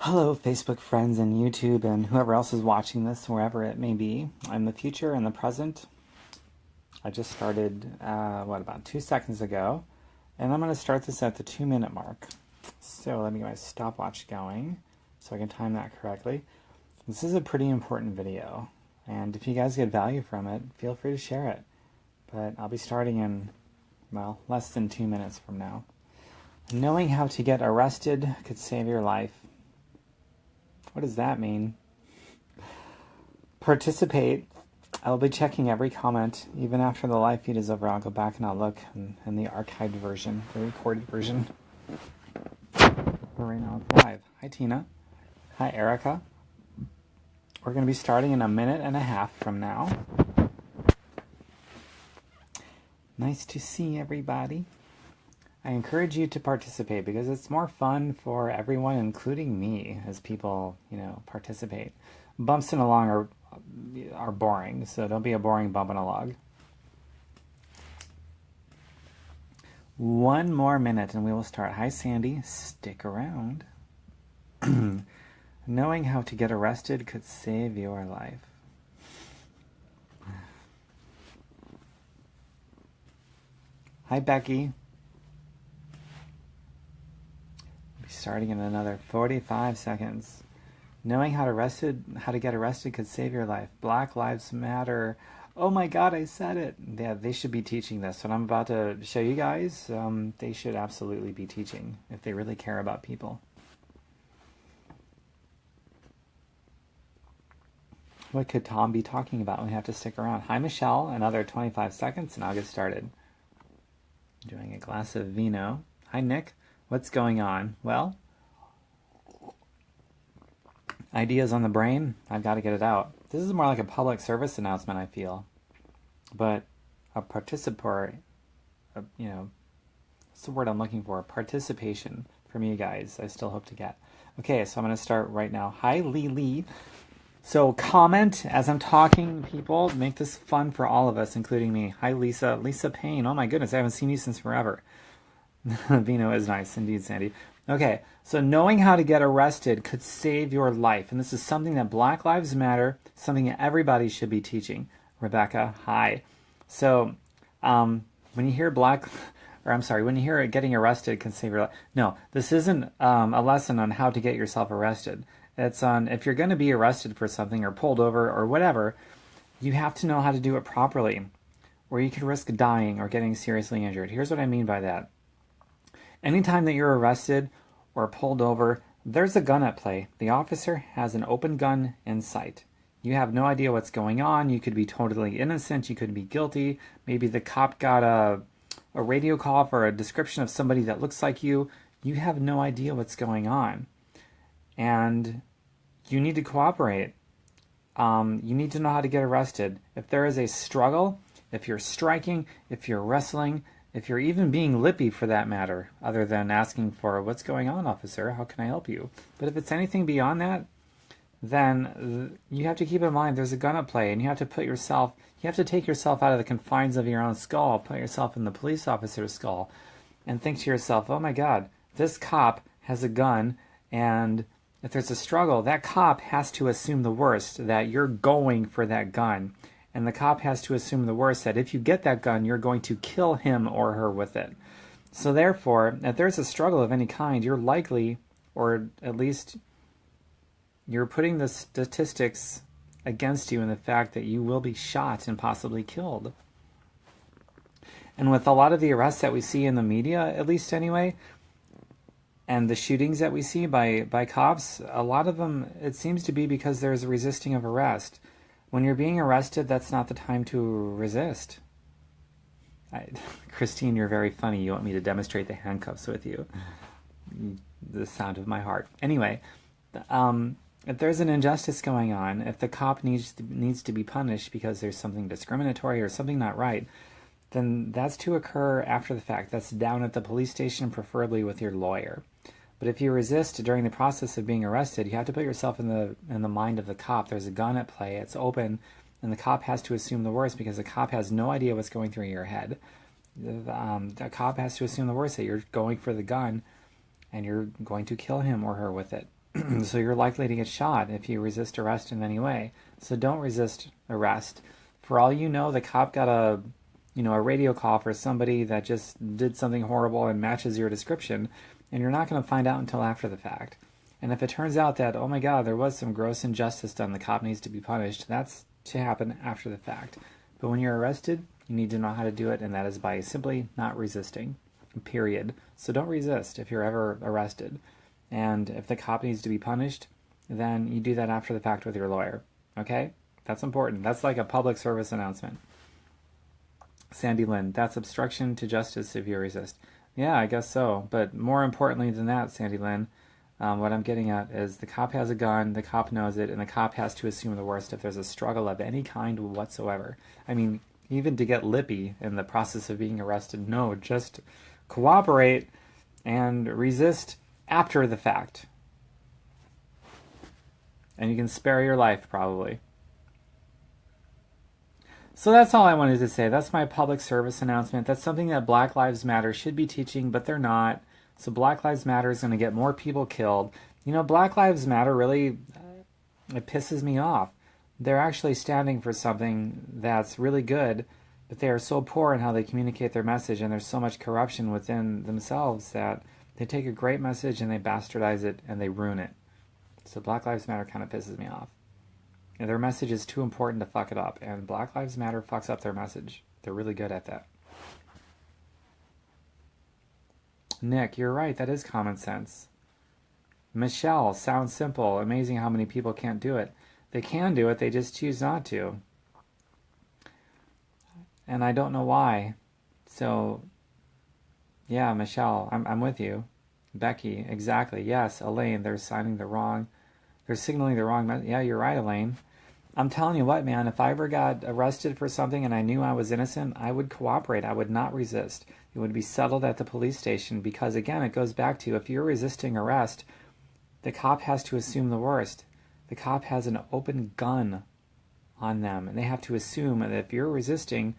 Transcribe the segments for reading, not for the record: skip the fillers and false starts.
Hello, Facebook friends and YouTube and whoever else is watching this, wherever it may be. I'm the future and the present. I just started, about 2 seconds ago, and I'm going to start this at the 2 minute mark. So let me get my stopwatch going so I can time that correctly. This is a pretty important video, and if you guys get value from it, feel free to share it. But I'll be starting in, well, less than 2 minutes from now. Knowing how to get arrested could save your life. What does that mean? Participate. I'll be checking every comment. Even after the live feed is over, I'll go back and I'll look in the archived version, the recorded version. But right now it's live. Hi, Tina. Hi, Erica. We're going to be starting in 1.5 minutes from now. Nice to see everybody. I encourage you to participate because it's more fun for everyone, including me, as people, participate. Bumps in a log are boring, so don't be a boring bump in a log. 1 more minute and we will start. Hi, Sandy. Stick around. Knowing how to get arrested could save your life. Hi, Becky. Starting in another 45 seconds. Knowing how to get arrested could save your life. Black Lives Matter. Oh my God, I said it. Yeah, they should be teaching this. What I'm about to show you guys, they should absolutely be teaching if they really care about people. What could Tom be talking about? We have to stick around. Hi, Michelle. Another 25 seconds and I'll get started. Doing a glass of vino. Hi, Nick. What's going on? Well, ideas on the brain, I've got to get it out. This is more like a public service announcement, I feel. But a participatory, what's the word I'm looking for? Participation from you guys, I still hope to get. Okay, so I'm going to start right now. Hi, Lee. So comment as I'm talking, people. Make this fun for all of us, including me. Hi, Lisa. Lisa Payne. Oh my goodness, I haven't seen you since forever. Vino is nice, indeed, Sandy. Okay, so knowing how to get arrested could save your life. And this is something that Black Lives Matter, something that everybody should be teaching. Rebecca, hi. So when you hear when you hear getting arrested can save your life. No, this isn't a lesson on how to get yourself arrested. It's on if you're going to be arrested for something or pulled over or whatever, you have to know how to do it properly, or you could risk dying or getting seriously injured. Here's what I mean by that. Anytime that you're arrested or pulled over, there's a gun at play. The officer has an open gun in sight. You have no idea what's going on. You could be totally innocent. You could be guilty. Maybe the cop got a radio call for a description of somebody that looks like you. You have no idea what's going on. And you need to cooperate. You need to know how to get arrested. If there is a struggle, if you're striking, if you're wrestling, if you're even being lippy for that matter, other than asking for, what's going on, officer? How can I help you? But if it's anything beyond that, then you have to keep in mind there's a gun at play and you have to take yourself out of the confines of your own skull, put yourself in the police officer's skull and think to yourself, oh my God, this cop has a gun, and if there's a struggle, that cop has to assume the worst, that you're going for that gun. And the cop has to assume the worst, that if you get that gun, you're going to kill him or her with it. So therefore, if there's a struggle of any kind, you're likely, or at least you're putting the statistics against you in the fact that you will be shot and possibly killed. And with a lot of the arrests that we see in the media, at least anyway, and the shootings that we see by cops, a lot of them, it seems to be because there's a resisting of arrest. When you're being arrested, that's not the time to resist. Christine, you're very funny. You want me to demonstrate the handcuffs with you. The sound of my heart. Anyway, if there's an injustice going on, if the cop needs to be punished because there's something discriminatory or something not right, then that's to occur after the fact. That's down at the police station, preferably with your lawyer. But if you resist during the process of being arrested, you have to put yourself in the mind of the cop. There's a gun at play. It's open, and the cop has to assume the worst because the cop has no idea what's going through your head. The cop has to assume the worst, that you're going for the gun and you're going to kill him or her with it. So you're likely to get shot if you resist arrest in any way. So don't resist arrest. For all you know, the cop got a radio call for somebody that just did something horrible and matches your description, and you're not going to find out until after the fact. And if it turns out that, oh my God, there was some gross injustice done, the cop needs to be punished, that's to happen after the fact. But when you're arrested, you need to know how to do it, and that is by simply not resisting, period. So don't resist if you're ever arrested. And if the cop needs to be punished, then you do that after the fact with your lawyer. Okay? That's important. That's like a public service announcement. Sandy Lynn, that's obstruction to justice if you resist. Yeah, I guess so. But more importantly than that, Sandy Lynn, what I'm getting at is the cop has a gun, the cop knows it, and the cop has to assume the worst if there's a struggle of any kind whatsoever. I mean, even to get lippy in the process of being arrested, no, just cooperate and resist after the fact. And you can spare your life, probably. So that's all I wanted to say. That's my public service announcement. That's something that Black Lives Matter should be teaching, but they're not. So Black Lives Matter is going to get more people killed. You know, Black Lives Matter really, it pisses me off. They're actually standing for something that's really good, but they are so poor in how they communicate their message, and there's so much corruption within themselves that they take a great message and they bastardize it and they ruin it. So Black Lives Matter kind of pisses me off. And their message is too important to fuck it up, and Black Lives Matter fucks up their message. They're really good at that. Nick, you're right. That is common sense. Michelle, sounds simple. Amazing how many people can't do it. They can do it, they just choose not to. And I don't know why. So, yeah, Michelle, I'm with you. Becky, exactly. Yes, Elaine, they're signaling the wrong. Yeah, you're right, Elaine. I'm telling you what, man, if I ever got arrested for something and I knew I was innocent, I would cooperate. I would not resist. It would be settled at the police station because, again, it goes back to if you're resisting arrest, the cop has to assume the worst. The cop has an open gun on them, and they have to assume that if you're resisting,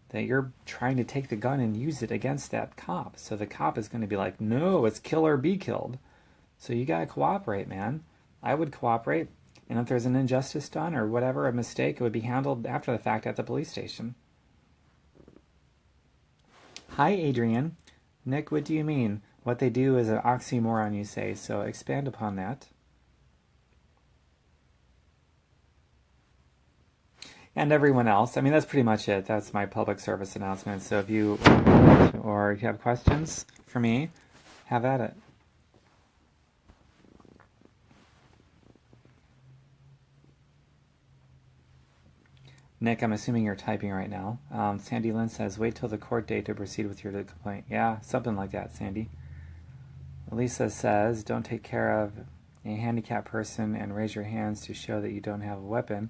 that you're trying to take the gun and use it against that cop. So the cop is going to be like, no, it's kill or be killed. So you got to cooperate, man. I would cooperate. And if there's an injustice done or whatever, a mistake, it would be handled after the fact at the police station. Hi, Adrian. Nick, what do you mean? What they do is an oxymoron, you say, so expand upon that. And everyone else. I mean, that's pretty much it. That's my public service announcement. So if you or if you have questions for me, have at it. Nick, I'm assuming you're typing right now. Sandy Lynn says, wait till the court date to proceed with your complaint. Yeah, something like that, Sandy. Lisa says, don't take care of a handicapped person and raise your hands to show that you don't have a weapon.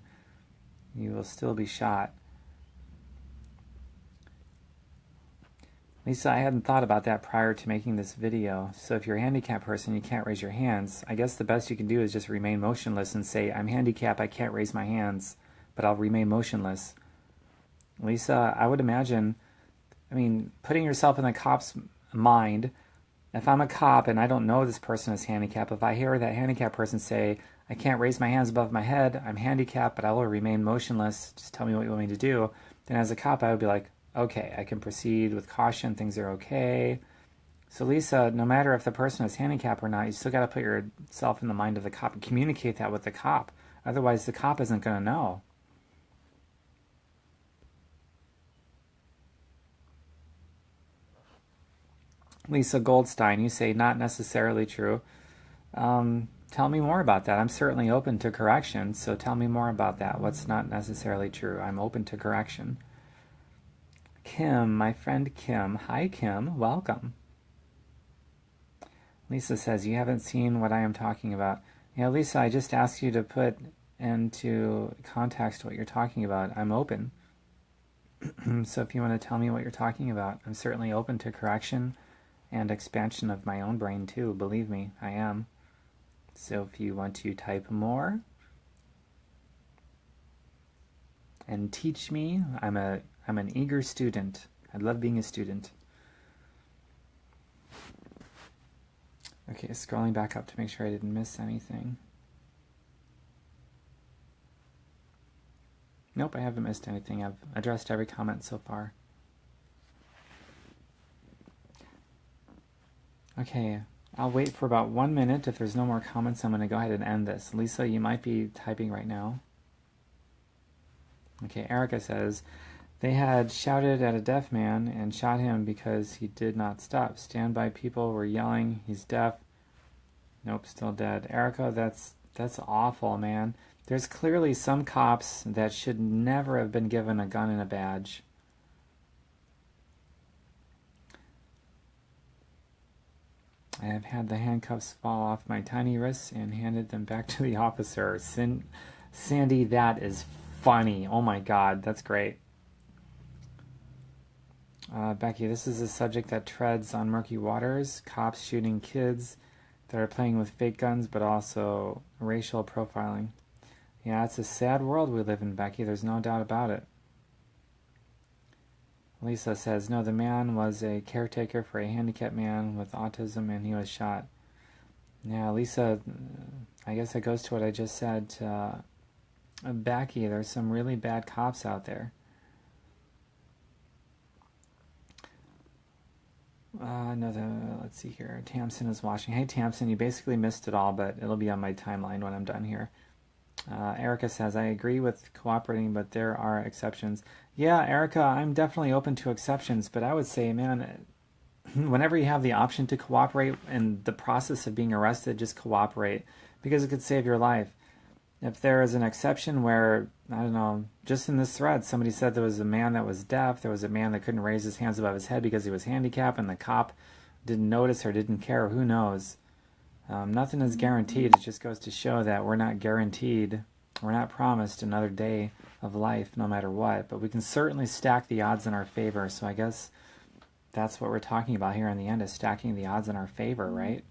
You will still be shot. Lisa, I hadn't thought about that prior to making this video. So if you're a handicapped person, you can't raise your hands. I guess the best you can do is just remain motionless and say, I'm handicapped, I can't raise my hands, but I'll remain motionless. Lisa, I would imagine, putting yourself in the cop's mind, if I'm a cop and I don't know this person is handicapped, if I hear that handicapped person say, I can't raise my hands above my head, I'm handicapped, but I will remain motionless, just tell me what you want me to do, then as a cop I would be like, okay, I can proceed with caution, things are okay. So Lisa, no matter if the person is handicapped or not, you still got to put yourself in the mind of the cop and communicate that with the cop. Otherwise the cop isn't going to know. Lisa Goldstein, you say not necessarily true. Tell me more about that. I'm certainly open to correction, so tell me more about that. What's not necessarily true? I'm open to correction. Kim, my friend Kim. Hi, Kim. Welcome. Lisa says, you haven't seen what I am talking about. Yeah, Lisa, I just asked you to put into context what you're talking about. I'm open. So if you want to tell me what you're talking about, I'm certainly open to correction and expansion of my own brain too. Believe me, I am. So if you want to type more and teach me, I'm an eager student. I love being a student. Okay, scrolling back up to make sure I didn't miss anything. Nope, I haven't missed anything. I've addressed every comment so far. Okay, I'll wait for about 1 minute. If there's no more comments, I'm going to go ahead and end this. Lisa, you might be typing right now. Okay, Erica says, they had shouted at a deaf man and shot him because he did not stop. Standby people were yelling, he's deaf. Nope, still dead. Erica, that's awful, man. There's clearly some cops that should never have been given a gun and a badge. I have had the handcuffs fall off my tiny wrists and handed them back to the officer. Sandy, that is funny. Oh my God, that's great. Becky, this is a subject that treads on murky waters. Cops shooting kids that are playing with fake guns, but also racial profiling. Yeah, it's a sad world we live in, Becky. There's no doubt about it. Lisa says, no, the man was a caretaker for a handicapped man with autism and he was shot. Yeah, Lisa, I guess it goes to what I just said. Becky, there's some really bad cops out there. Let's see here. Tamsin is watching. Hey, Tamsin, you basically missed it all, but it'll be on my timeline when I'm done here. Erica says, I agree with cooperating, but there are exceptions. Yeah, Erica, I'm definitely open to exceptions, but I would say, man, whenever you have the option to cooperate in the process of being arrested, just cooperate, because it could save your life. If there is an exception where, I don't know, just in this thread, somebody said there was a man that was deaf, there was a man that couldn't raise his hands above his head because he was handicapped, and the cop didn't notice or didn't care, who knows. Nothing is guaranteed. It just goes to show that we're not guaranteed, we're not promised another day of life no matter what, but we can certainly stack the odds in our favor. So I guess that's what we're talking about here in the end, is stacking the odds in our favor, right?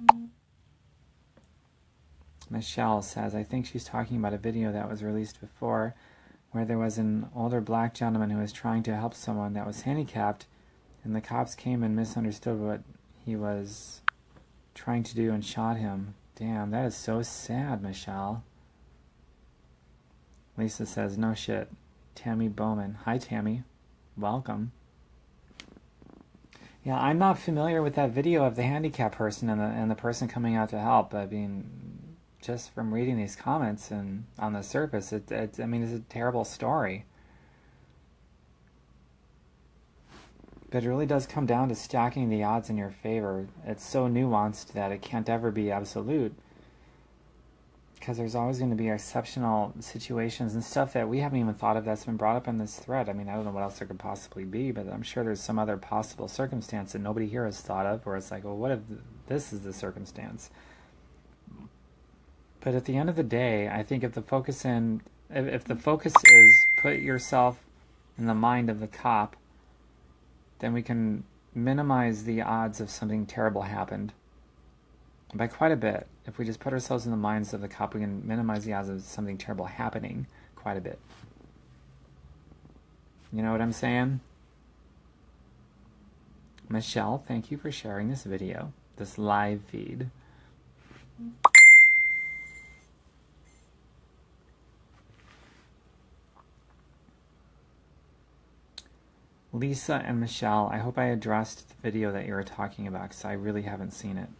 Michelle says, I think she's talking about a video that was released before where there was an older black gentleman who was trying to help someone that was handicapped, and the cops came and misunderstood what he was trying to do and shot him. Damn, that is so sad, Michelle. Lisa says, no shit. Tammy Bowman. Hi, Tammy. Welcome. Yeah, I'm not familiar with that video of the handicapped person and the person coming out to help. I mean, just from reading these comments and on the surface, it's a terrible story. But it really does come down to stacking the odds in your favor. It's so nuanced that it can't ever be absolute, because there's always going to be exceptional situations and stuff that we haven't even thought of that's been brought up in this thread. I mean, I don't know what else there could possibly be, but I'm sure there's some other possible circumstance that nobody here has thought of, where it's like, well, what if this is the circumstance? But at the end of the day, I think if the focus is put yourself in the mind of the cop, then we can minimize the odds of something terrible happened by quite a bit. If we just put ourselves in the minds of the cop, we can minimize the odds of something terrible happening quite a bit. You know what I'm saying? Michelle, thank you for sharing this video, this live feed. Lisa and Michelle, I hope I addressed the video that you were talking about, because I really haven't seen it.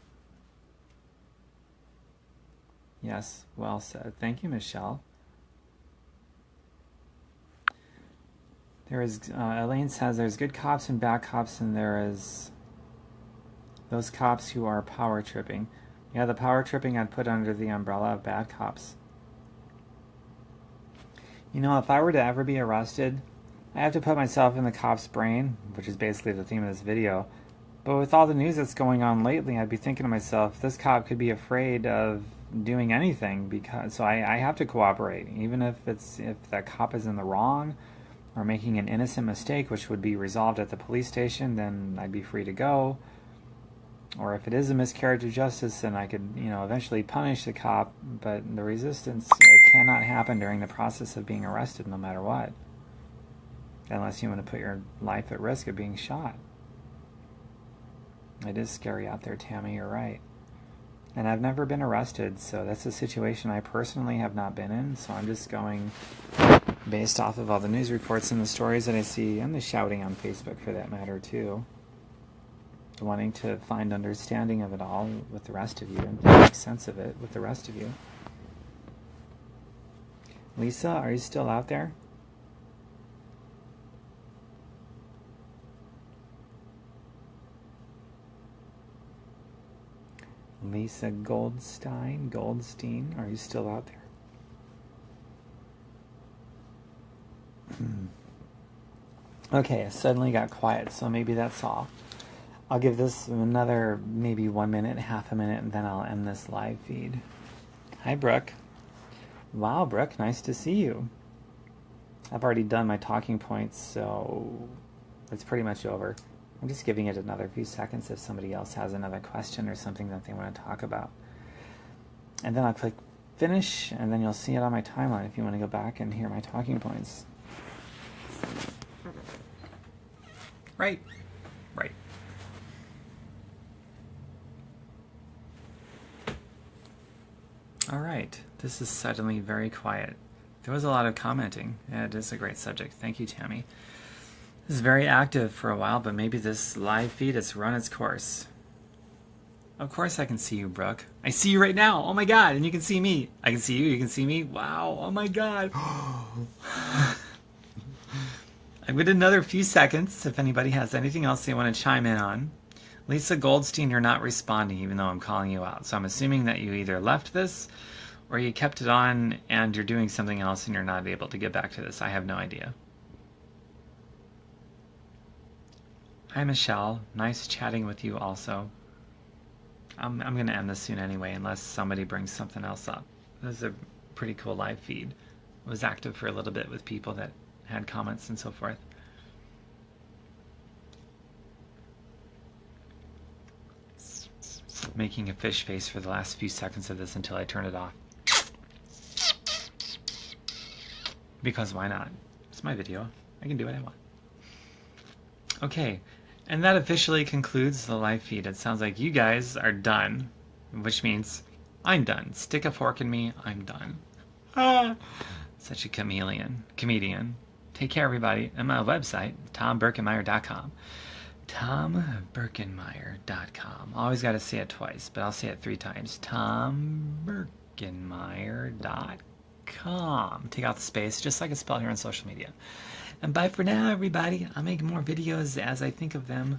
Yes, well said. Thank you, Michelle. Elaine says there's good cops and bad cops, and there is those cops who are power tripping. Yeah, the power tripping I'd put under the umbrella of bad cops. You know, if I were to ever be arrested, I have to put myself in the cop's brain, which is basically the theme of this video. But with all the news that's going on lately, I'd be thinking to myself, this cop could be afraid of doing anything, so I have to cooperate, even if that cop is in the wrong or making an innocent mistake, which would be resolved at the police station. Then I'd be free to go. Or if it is a miscarriage of justice, then I could, eventually punish the cop. But the resistance, it cannot happen during the process of being arrested, no matter what. Unless you want to put your life at risk of being shot. It is scary out there, Tammy, you're right. And I've never been arrested, so that's a situation I personally have not been in, so I'm just going based off of all the news reports and the stories that I see, and the shouting on Facebook for that matter too. Wanting to find understanding of it all with the rest of you and make sense of it with the rest of you. Lisa, are you still out there? Lisa Goldstein, are you still out there? Okay, it suddenly got quiet, so maybe that's all. I'll give this another maybe 1 minute, half a minute, and then I'll end this live feed. Hi, Brooke. Wow, Brooke, nice to see you. I've already done my talking points, so it's pretty much over. I'm just giving it another few seconds if somebody else has another question or something that they want to talk about. And then I'll click finish, and then you'll see it on my timeline if you want to go back and hear my talking points. Right. All right. This is suddenly very quiet. There was a lot of commenting. Yeah, it is a great subject. Thank you, Tammy. This is very active for a while, but maybe this live feed has run its course. Of course I can see you, Brooke. I see you right now. Oh my God. And you can see me. I can see you. You can see me. Wow. Oh my God. I've got another few seconds if anybody has anything else they want to chime in on. Lisa Goldstein, you're not responding even though I'm calling you out. So I'm assuming that you either left this or you kept it on and you're doing something else and you're not able to get back to this. I have no idea. Hi, Michelle. Nice chatting with you also. I'm going to end this soon anyway, unless somebody brings something else up. This is a pretty cool live feed. It was active for a little bit with people that had comments and so forth. Making a fish face for the last few seconds of this until I turn it off. Because why not? It's my video. I can do what I want. Okay. And that officially concludes the live feed. It sounds like you guys are done, which means I'm done. Stick a fork in me, I'm done. Such a comedian. Take care, everybody. And my website, TomBerkenmeyer.com. TomBerkenmeyer.com. Always got to say it twice, but I'll say it 3 times. TomBerkenmeyer.com. Take out the space, just like it's spelled here on social media. And bye for now, everybody. I'll make more videos as I think of them.